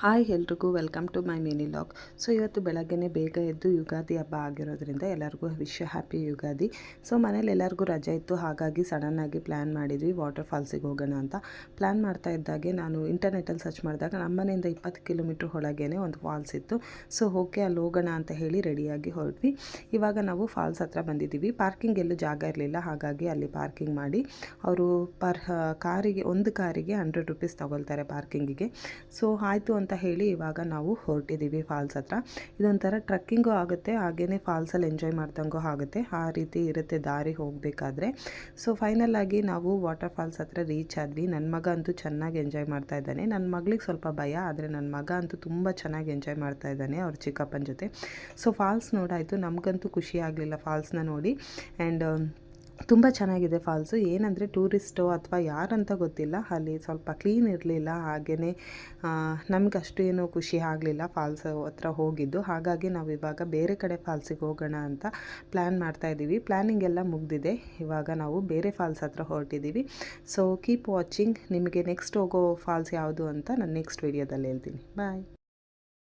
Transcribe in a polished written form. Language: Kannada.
ಹಾಯ್ ಎಲ್ರಿಗೂ welcome to my mini vlog. So ಇವತ್ತು ಬೆಳಗ್ಗೆನೇ ಬೇಗ ಎದ್ದು ಯುಗಾದಿ ಹಬ್ಬ ಆಗಿರೋದ್ರಿಂದ ಎಲ್ಲರಿಗೂ ಹ್ಯಾಪಿ ಯುಗಾದಿ. ಸೊ ಮನೇಲಿ ಎಲ್ಲರಿಗೂ ರಜೆ ಇತ್ತು, ಹಾಗಾಗಿ ಸಡನ್ನಾಗಿ ಪ್ಲ್ಯಾನ್ ಮಾಡಿದ್ವಿ ವಾಟರ್ ಫಾಲ್ಸಿಗೆ ಹೋಗೋಣ ಅಂತ. ಪ್ಲ್ಯಾನ್ ಮಾಡ್ತಾ ಇದ್ದಾಗೆ ನಾನು ಇಂಟರ್ನೆಟಲ್ಲಿ ಸರ್ಚ್ ಮಾಡಿದಾಗ ನಮ್ಮ ಮನೆಯಿಂದ 20 ಕಿಲೋಮೀಟ್ರ್ ಒಳಗೇ ಒಂದು ಫಾಲ್ಸ್ ಇತ್ತು. ಸೊ ಓಕೆ ಅಲ್ಲಿ ಹೋಗೋಣ ಅಂತ ಹೇಳಿ ರೆಡಿಯಾಗಿ ಹೊರಟ್ವಿ. ಇವಾಗ ನಾವು ಫಾಲ್ಸ್ ಹತ್ರ ಬಂದಿದ್ದೀವಿ. ಪಾರ್ಕಿಂಗ್ ಎಲ್ಲೂ ಜಾಗ ಇರಲಿಲ್ಲ, ಹಾಗಾಗಿ ಅಲ್ಲಿ ಪಾರ್ಕಿಂಗ್ ಮಾಡಿ ಅವರು ಒಂದು ಕಾರಿಗೆ 100 ರೂಪೀಸ್ ತೊಗೊಳ್ತಾರೆ ಪಾರ್ಕಿಂಗಿಗೆ. ಸೊ ಆಯಿತು ಅಂತ ಹೇಳಿ ಇವಾಗ ನಾವು ಹೊರಟಿದ್ದೀವಿ ಫಾಲ್ಸ್ ಹತ್ರ. ಇದೊಂಥರ ಟ್ರಕ್ಕಿಂಗು ಆಗುತ್ತೆ, ಹಾಗೆಯೇ ಫಾಲ್ಸಲ್ಲಿ ಎಂಜಾಯ್ ಮಾಡ್ದಂಗೂ ಆಗುತ್ತೆ, ಆ ರೀತಿ ಇರುತ್ತೆ ದಾರಿ ಹೋಗಬೇಕಾದ್ರೆ. ಸೊ ಫೈನಲ್ ಆಗಿ ನಾವು ವಾಟರ್ ಫಾಲ್ಸ್ ಹತ್ರ ರೀಚ್ ಆದ್ವಿ. ನನ್ನ ಮಗ ಅಂತೂ ಚೆನ್ನಾಗಿ ಎಂಜಾಯ್ ಮಾಡ್ತಾ ಇದ್ದಾನೆ. ನನ್ನ ಮಗಳಿಗೆ ಸ್ವಲ್ಪ ಭಯ, ಆದರೆ ನನ್ನ ಮಗ ಅಂತೂ ತುಂಬ ಚೆನ್ನಾಗಿ ಎಂಜಾಯ್ ಮಾಡ್ತಾ ಇದ್ದಾನೆ ಅವ್ರ ಚಿಕ್ಕಪ್ಪನ ಜೊತೆ. ಸೊ ಫಾಲ್ಸ್ ನೋಡಾಯಿತು, ನಮಗಂತೂ ಖುಷಿ ಆಗಲಿಲ್ಲ ಫಾಲ್ಸ್ನ ನೋಡಿ. ಆ್ಯಂಡ್ ತುಂಬ ಚೆನ್ನಾಗಿದೆ ಫಾಲ್ಸು. ಏನಂದರೆ ಟೂರಿಸ್ಟು ಅಥವಾ ಯಾರಂತ ಗೊತ್ತಿಲ್ಲ, ಅಲ್ಲಿ ಸ್ವಲ್ಪ ಕ್ಲೀನ್ ಇರಲಿಲ್ಲ, ಹಾಗೆಯೇ ನಮಗಷ್ಟು ಏನೂ ಖುಷಿ ಆಗಲಿಲ್ಲ ಫಾಲ್ಸ್ ಹತ್ರ ಹೋಗಿದ್ದು. ಹಾಗಾಗಿ ನಾವು ಇವಾಗ ಬೇರೆ ಕಡೆ ಫಾಲ್ಸಿಗೆ ಹೋಗೋಣ ಅಂತ ಪ್ಲ್ಯಾನ್ ಮಾಡ್ತಾಯಿದ್ದೀವಿ. ಪ್ಲ್ಯಾನಿಂಗ್ ಎಲ್ಲ ಮುಗಿದಿದೆ, ಇವಾಗ ನಾವು ಬೇರೆ ಫಾಲ್ಸ್ ಹತ್ರ ಹೊರಟಿದ್ದೀವಿ. So keep watching. ನಿಮಗೆ ನೆಕ್ಸ್ಟ್ ಹೋಗೋ ಫಾಲ್ಸ್ ಯಾವುದು ಅಂತ ನಾನು ನೆಕ್ಸ್ಟ್ ವೀಡಿಯೋದಲ್ಲಿ ಹೇಳ್ತೀನಿ. ಬಾಯ್.